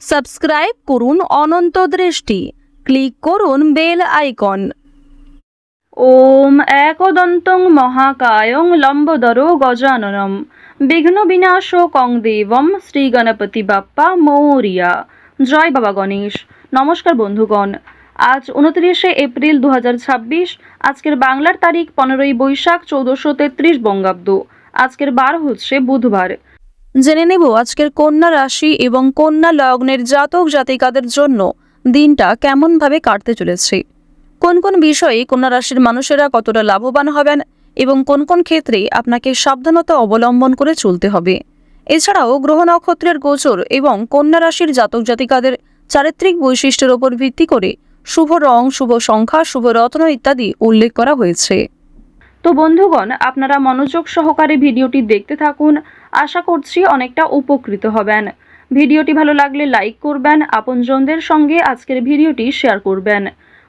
Subscribe করুন অনন্ত দৃষ্টি, click করুন বেল আইকন। ওম একদন্তং মহাকায়ং লম্বোদরো গজাননম বিঘ্ন বিনাশকং দেবম শ্রী গণপতি বাপ্পা মৌরিয়া। জয় বাবা গণেশ। নমস্কার বন্ধুগণ, আজ 29শে এপ্রিল 2026। আজকের বাংলার তারিখ 15ই বৈশাখ 1433 বঙ্গাব্দ। আজকের বার হচ্ছে বুধবার। জেনে নেব আজকের কন্যা রাশি এবং কন্যা লগ্নের জাতক জাতিকাদের জন্য দিনটা কেমনভাবে কাটতে চলেছে, কোন কোন বিষয়ে কন্যা রাশির মানুষেরা কতটা লাভবান হবেন এবং কোন কোন ক্ষেত্রে আপনাকে সাবধানতা অবলম্বন করে চলতে হবে। এছাড়াও গ্রহ নক্ষত্রের গোচর এবং কন্যা রাশির জাতক জাতিকাদের চারিত্রিক বৈশিষ্ট্যের উপর ভিত্তি করে শুভ রং, শুভ সংখ্যা, শুভ রত্ন ইত্যাদি উল্লেখ করা হয়েছে। তো বন্ধুগণ, আপনারা মনোযোগ সহকারে ভিডিওটি দেখতে থাকুন। আশা করছি অনেকটা উপকৃত হবেন। ভিডিওটি ভালো লাগলে লাইক করবেন, আপনজনদের সঙ্গে আজকের ভিডিওটি শেয়ার করবেন।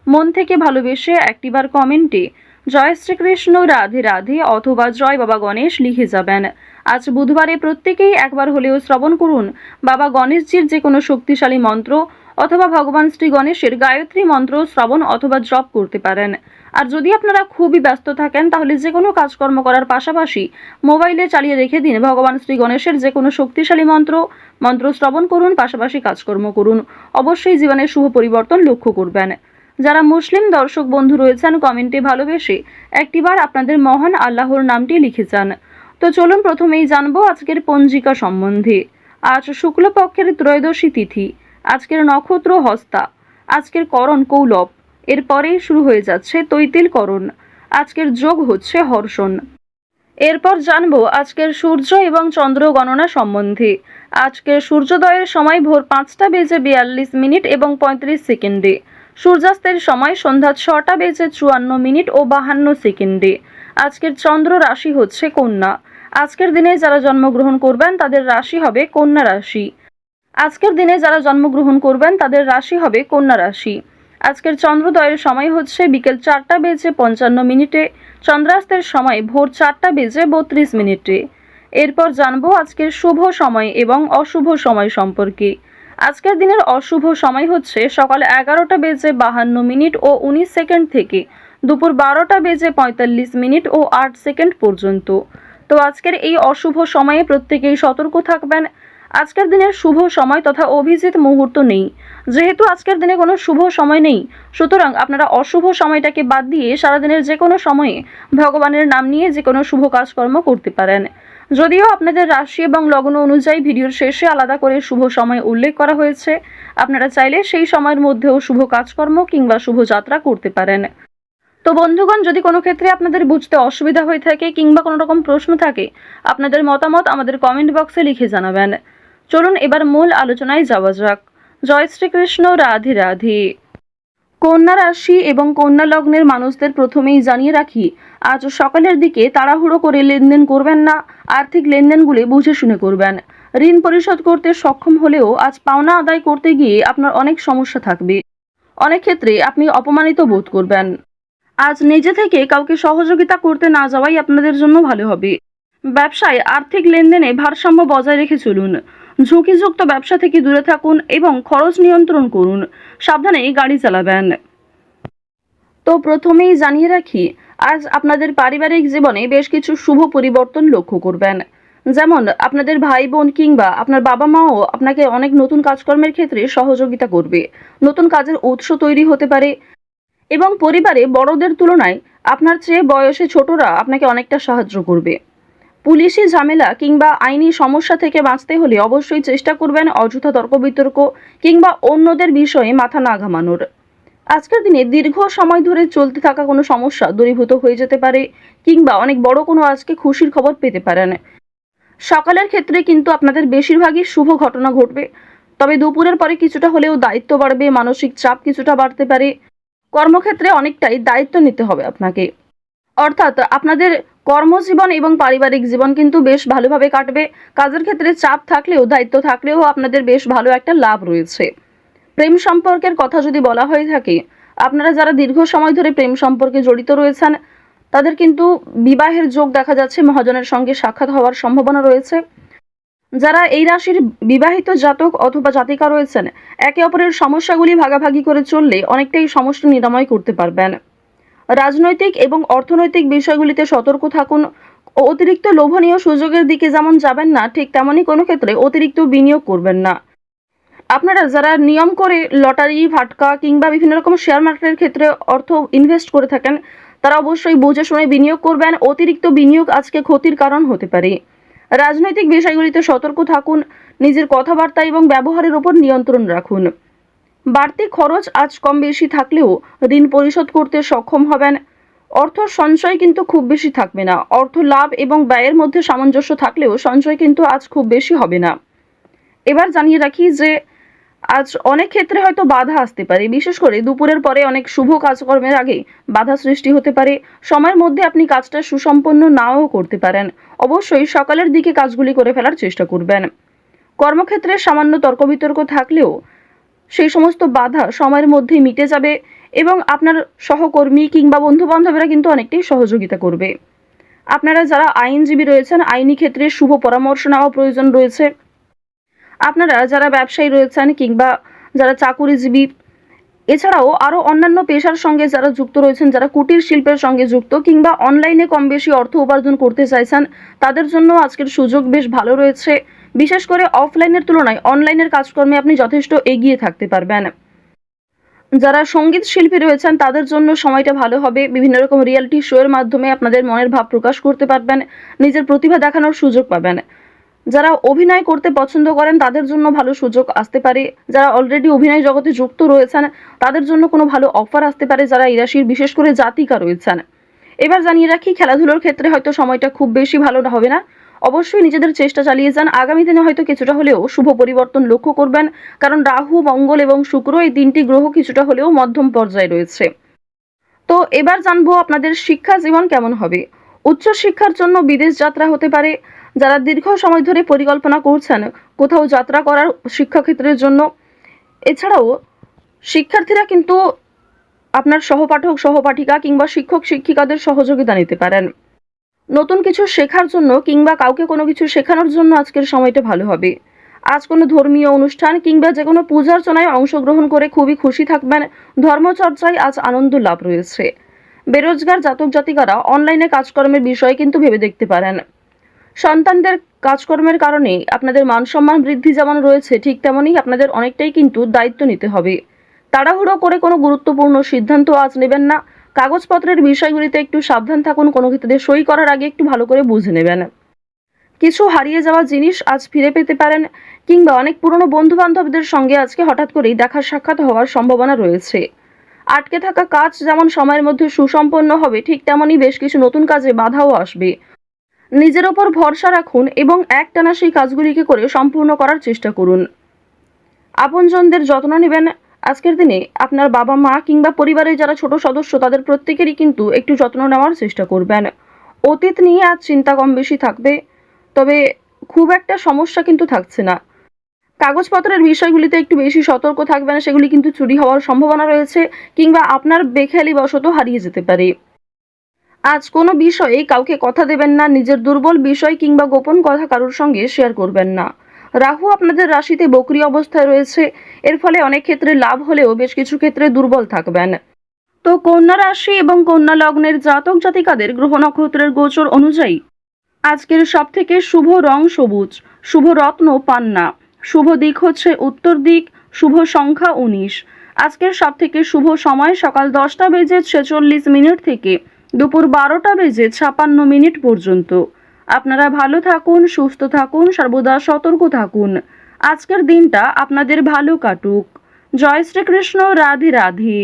মন থেকে ভালোবেসে একটিবার কমেন্টে জয় শ্রীকৃষ্ণ, রাধে রাধে অথবা জয় বাবা গণেশ লিখে যাবেন। আজ বুধবারে প্রত্যেকেই একবার হলেও শ্রবণ করুন বাবা গণেশজির যে কোনো শক্তিশালী মন্ত্র অথবা ভগবান শ্রী গণেশের গায়ত্রী মন্ত্র শ্রবণ অথবা জপ করতে পারেন। আর যদি আপনারা খুবই ব্যস্ত থাকেন তাহলে যে কোনো কাজকর্ম করার পাশাপাশি মোবাইলে চালিয়ে রেখে দিন ভগবান শ্রী গণেশের যে কোনো শক্তিশালী মন্ত্র শ্রবণ করুন, পাশাপাশি কাজকর্ম করুন। অবশ্যই জীবনের শুভ পরিবর্তন লক্ষ্য করবেন। যারা মুসলিম দর্শক বন্ধু রয়েছেন, কমেন্টে ভালোবেসে একটিবার আপনাদের মহান আল্লাহর নামটি লিখে যান। তো চলুন প্রথমেই জানবো আজকের পঞ্জিকা সম্বন্ধে। আজ শুক্লপক্ষের ত্রয়োদশী তিথি। আজকের নক্ষত্র হস্তা। আজকের করণ কৌলব। এরপরেই শুরু হয়ে যাচ্ছে তৈতিল করণ। আজকের যোগ হচ্ছে হর্ষণ। এরপর জানবো আজকের সূর্য এবং চন্দ্র গণনা সম্বন্ধে। আজকের সূর্যোদয়ের সময় ভোর 5টা বেজে 42 মিনিট এবং 35 সেকেন্ডে। সূর্যাস্তের সময় সন্ধ্যা 6টা বেজে 54 মিনিট ও 52 সেকেন্ডে। আজকের চন্দ্র রাশি হচ্ছে কন্যা। আজকের দিনে যারা জন্মগ্রহণ করবেন তাদের রাশি হবে কন্যা রাশি। আজকের দিনে যারা জন্মগ্রহণ করবেন তাদের রাশি হবে কন্যা রাশি। আজকের চন্দ্রোদয়ের সময় হচ্ছে বিকেল 4টা বেজে 55 মিনিটে। চন্দ্রাস্তের সময় ভোর 4টা বেজে 32 মিনিটে। এরপর জানবো আজকের শুভ সময় এবং অশুভ সময় সম্পর্কে। আজকের দিনের অশুভ সময় হচ্ছে সকাল 11টা বেজে 52 মিনিট ও 19 সেকেন্ড থেকে দুপুর 12টা বেজে 45 মিনিট ও 8 সেকেন্ড পর্যন্ত। তো আজকের এই অশুভ সময়ে প্রত্যেকেই সতর্ক থাকবেন। আজকের দিনের শুভ সময় তথা অভিজিৎ মুহূর্ত নেই। যেহেতু আজকের দিনে কোনো শুভ সময় নেই, সুতরাং আপনারা অশুভ সময়টাকে বাদ দিয়ে সারাদিনের যে কোনো সময়ে ভগবানের নাম নিয়ে যে কোনো শুভ কাজকর্ম করতে পারেন। যদিও আপনাদের রাশি এবং লগ্ন অনুযায়ী ভিডিওর শেষে আলাদা করে শুভ সময় উল্লেখ করা হয়েছে, আপনারা চাইলে সেই সময়ের মধ্যেও শুভ কাজকর্ম কিংবা শুভ যাত্রা করতে পারেন। তো বন্ধুগণ, যদি কোনো ক্ষেত্রে আপনাদের বুঝতে অসুবিধা হয়ে থাকে কিংবা কোনো রকম প্রশ্ন থাকে, আপনাদের মতামত আমাদের কমেন্ট বক্সে লিখে জানাবেন। চলুন এবার মূল আলোচনায় যাওয়া যাক। জয় শ্রীকৃষ্ণ, রাধে রাধে। কন্যা রাশি এবং কন্যা লগ্নের মানুষদের প্রথমেই জানিয়ে রাখি, আজ সকালের দিকে তাড়াহুড়ো করে লেনদেন করবেন না। আর্থিক লেনদেনগুলি বুঝে শুনে করবেন। ঋণ পরিশোধ করতে সক্ষম হলেও আজ পাওনা আদায় করতে গিয়ে আপনার অনেক সমস্যা থাকবে। অনেক ক্ষেত্রে আপনি অপমানিত বোধ করবেন। আজ নিজে থেকে কাউকে সহযোগিতা করতে না যাওয়াই আপনাদের জন্য ভালো হবে। ব্যবসায় আর্থিক লেনদেনে ভারসাম্য বজায় রেখে চলুন। ঝুঁকিযুক্ত ব্যবসা থেকে দূরে থাকুন এবং খরচ নিয়ন্ত্রণ করুন। সাবধানে গাড়ি চালাবেন। তো প্রথমেই জানিয়ে রাখি, আজ আপনাদের পারিবারিক জীবনে বেশ কিছু শুভ পরিবর্তন লক্ষ্য করবেন। যেমন আপনাদের ভাই বোন কিংবা আপনার বাবা মাও আপনাকে অনেক নতুন কাজকর্মের ক্ষেত্রে সহযোগিতা করবে। নতুন কাজের উৎস তৈরি হতে পারে এবং পরিবারে বড়দের তুলনায় আপনার চেয়ে বয়সে ছোটরা আপনাকে অনেকটা সাহায্য করবে। পুলিশি ঝামেলা কিংবা আইনি সমস্যা থেকে বাঁচতে হলে অবশ্যই চেষ্টা করবেন অযথা তর্ক বিতর্ক কিংবা অন্যদের বিষয়ে মাথা না ঘামানোর। আজকের দিনে দীর্ঘ সময় ধরে চলতে থাকা কোনো সমস্যা দূরীভূত হয়ে যেতে পারে কিংবা অনেক বড় কোনো আজকে খুশির খবর পেতে পারেন। সকালের ক্ষেত্রে কিন্তু আপনাদের বেশিরভাগই শুভ ঘটনা ঘটবে, তবে দুপুরের পরে কিছুটা হলেও দায়িত্ব বাড়বে, মানসিক চাপ কিছুটা বাড়তে পারে। কর্মক্ষেত্রে অনেকটাই দায়িত্ব নিতে হবে আপনাকে। অর্থাৎ আপনাদের কর্মজীবন এবং পারিবারিক জীবন কিন্তু বেশ ভালোভাবে কাটবে। কাজের ক্ষেত্রে চাপ থাকলেও দায়িত্ব থাকলেও আপনাদের বেশ ভালো একটা লাভ রয়েছে। প্রেম সম্পর্কের কথা যদি বলা হয়ে থাকে, আপনারা যারা দীর্ঘ সময় ধরে প্রেম সম্পর্কে জড়িত রয়েছেন তাদের কিন্তু বিবাহের যোগ দেখা যাচ্ছে। মহাজনের সঙ্গে সাক্ষাৎ হওয়ার সম্ভাবনা রয়েছে। যারা এই রাশির বিবাহিত জাতক অথবা জাতিকা রয়েছেন, একে অপরের সমস্যাগুলি ভাগাভাগি করে চললে অনেকটাই সমস্যা নিরাময় করতে পারবেন। রাজনৈতিক এবং অর্থনৈতিক বিষয়গুলিতে সতর্ক থাকুন। অতিরিক্ত লোভনীয় সুযোগের দিকে যেমন যাবেন না, ঠিক তেমনই কোনো ক্ষেত্রে অতিরিক্ত বিনিয়োগ করবেন না। আপনারা যারা নিয়ম করে লটারি, ফাটকা কিংবা বিভিন্ন রকম শেয়ার মার্কেটের ক্ষেত্রে অর্থ ইনভেস্ট করে থাকেন, তারা অবশ্যই বুঝে শুনে বিনিয়োগ করবেন। অতিরিক্ত বিনিয়োগ আজকে ক্ষতির কারণ হতে পারে। রাজনৈতিক বিষয়গুলিতে সতর্ক থাকুন। নিজের কথাবার্তা এবং ব্যবহারের উপর নিয়ন্ত্রণ রাখুন। বাড়তি খরচ আজ কম বেশি থাকলেও ঋণ পরিশোধ করতে সক্ষম হবেন। অর্থ সঞ্চয় কিন্তু খুব বেশি থাকবে না। অর্থ লাভ এবং ব্যয়ের মধ্যে সামঞ্জস্য থাকলেও সঞ্চয় কিন্তু আজ খুব বেশি হবে না। এবার জানিয়ে রাখি যে আজ অনেক ক্ষেত্রে হয়তো বাধা আসতে পারে। বিশেষ করে দুপুরের পরে অনেক শুভ কাজকর্মের আগে বাধা সৃষ্টি হতে পারে। সময়ের মধ্যে আপনি কাজটা সুসম্পন্ন নাও করতে পারেন। অবশ্যই সকালের দিকে কাজগুলি করে ফেলার চেষ্টা করবেন। কর্মক্ষেত্রে সামান্য তর্ক বিতর্ক থাকলেও সেই সমস্ত বাধা সময়ের মধ্যেই মিটে যাবে এবং আপনার সহকর্মী কিংবা বন্ধু বান্ধবেরা কিন্তু অনেকটাই সহযোগিতা করবে। আপনারা যারা আইনজীবী রয়েছেন, আইনি ক্ষেত্রে শুভ পরামর্শ নেওয়া প্রয়োজন রয়েছে। আপনারা যারা ব্যবসায়ী রয়েছেন কিংবা যারা চাকুরিজীবী, এছাড়াও আরও অন্যান্য পেশার সঙ্গে যারা যুক্ত রয়েছেন, যারা কুটির শিল্পের সঙ্গে যুক্ত কিংবা অনলাইনে কম বেশি অর্থ উপার্জন করতে চাইছেন, তাদের জন্য আজকের সুযোগ বেশ ভালো রয়েছে। বিশেষ করে অফলাইনের তুলনায় অনলাইনের কাজকর্মে আপনি যথেষ্ট এগিয়ে থাকতে পারবেন। যারা সঙ্গীত শিল্পী রয়েছেন তাদের জন্য সময়টা ভালো হবে। বিভিন্ন রকম রিয়েলিটি শো এর মাধ্যমে আপনাদের মনের ভাব প্রকাশ করতে পারবেন, নিজের প্রতিভা দেখানোর সুযোগ পাবেন। যারা অভিনয় করতে পছন্দ করেন তাদের জন্য ভালো সুযোগ আসতে পারে। যারা অলরেডি অভিনয় জগতে যুক্ত রয়েছেন তাদের জন্য কোনো ভালো অফার আসতে পারে, যারা এই রাশির বিশেষ করে জাতিকা রয়েছেন। এবার জানিয়ে রাখি, খেলাধুলোর ক্ষেত্রে হয়তো সময়টা খুব বেশি ভালো হবে না। অবশ্যই নিজেদের চেষ্টা চালিয়ে যান। আগামী দিনে হয়তো কিছুটা হলেও শুভ পরিবর্তন লক্ষ্য করবেন, কারণ রাহু, মঙ্গল এবং শুক্র এই তিনটি গ্রহ কিছুটা হলেও মধ্যম পর্যায়ে রয়েছে। তো এবার জানবো আপনাদের শিক্ষা জীবন কেমন হবে। উচ্চ শিক্ষার জন্য বিদেশ যাত্রা হতে পারে। যারা দীর্ঘ সময় ধরে পরিকল্পনা করছেন কোথাও যাত্রা করার শিক্ষাক্ষেত্রের জন্য, এছাড়াও শিক্ষার্থীরা কিন্তু আপনার সহপাঠক, সহপাঠিকা কিংবা শিক্ষক, শিক্ষিকাদের সহযোগিতা নিতে পারেন। নতুন কিছু শেখার জন্য কিংবা কাউকে কোনো কিছু শেখানোর জন্য আজকের সময়টা ভালো হবে। আজ কোনো ধর্মীয় অনুষ্ঠান কিংবা যে কোনো পূজার্চনায় অংশগ্রহণ করে খুবই খুশি থাকবেন। ধর্মচর্চায় আজ আনন্দ লাভ রয়েছে। বেরোজগার জাতক জাতিকারা অনলাইনে কাজকর্মের বিষয়ে কিন্তু ভেবে দেখতে পারেন। সন্তানদের কাজকর্মের কারণে আপনাদের মান সম্মান বৃদ্ধি যেমন রয়েছে, ঠিক তেমনই আপনাদের অনেকটাই কিন্তু দায়িত্ব নিতে হবে। তাড়াহুড়ো করে কোনো গুরুত্বপূর্ণ সিদ্ধান্ত আজ নেবেন না। কাগজপত্রের বিষয়গুলিতে একটু সাবধান থাকুন। কোনো ক্ষেত্রে সই করার আগে একটু ভালো করে বুঝে নেবেন। কিছু হারিয়ে যাওয়া জিনিস আজ ফিরে পেতে পারেন কিংবা অনেক পুরনো বন্ধু বান্ধবদের সঙ্গে আজকে হঠাৎ করেই দেখা সাক্ষাৎ হওয়ার সম্ভাবনা রয়েছে। আটকে থাকা কাজ যেমন সময়ের মধ্যে সুসম্পন্ন হবে, ঠিক তেমনই বেশ কিছু নতুন কাজে বাধাও আসবে। নিজের ওপর ভরসা রাখুন এবং একটানা সেই কাজগুলিকে করে সম্পূর্ণ করার চেষ্টা করুন। আপনজনদের যত্ন নেবেন। আজকের দিনে আপনার বাবা মা কিংবা পরিবারের যারা ছোট সদস্য তাদের প্রত্যেকেরই কিন্তু একটু যত্ন নেওয়ার চেষ্টা করবেন। অতীত নিয়ে আজ চিন্তা কম বেশি থাকবে, তবে খুব একটা সমস্যা কিন্তু থাকছে না। কাগজপত্রের বিষয়গুলিতে একটু বেশি সতর্ক থাকবেন, সেগুলি কিন্তু চুরি হওয়ার সম্ভাবনা রয়েছে কিংবা আপনার বেখেয়ালি বশত হারিয়ে যেতে পারে। আজ কোনো বিষয়ে কাউকে কথা দেবেন না। নিজের দুর্বল বিষয় কিংবা গোপন কথা কারোর সঙ্গে শেয়ার করবেন না। রাহু আপনাদের রাশিতে বক্রী অবস্থায় রয়েছে। এর ফলে অনেক ক্ষেত্রে লাভ হলেও বেশ কিছু ক্ষেত্রে দুর্বল থাকবেন। তো কন্যা রাশি এবং কন্যা লগ্নের জাতক জাতিকাদের গ্রহ নক্ষত্রের গোচর অনুযায়ী আজকের সবথেকে শুভ রং সবুজ, শুভ রত্ন পান্না, শুভ দিক হচ্ছে উত্তর দিক, শুভ সংখ্যা 19। আজকের সবথেকে শুভ সময় সকাল 10টা বেজে 46 মিনিট থেকে দুপুর 12টা বেজে 56 মিনিট পর্যন্ত। আপনারা ভালো থাকুন, সুস্থ থাকুন, সর্বদা সতর্ক থাকুন। আজকের দিনটা আপনাদের ভালো কাটুক। জয় শ্রীকৃষ্ণ। রাধে রাধে।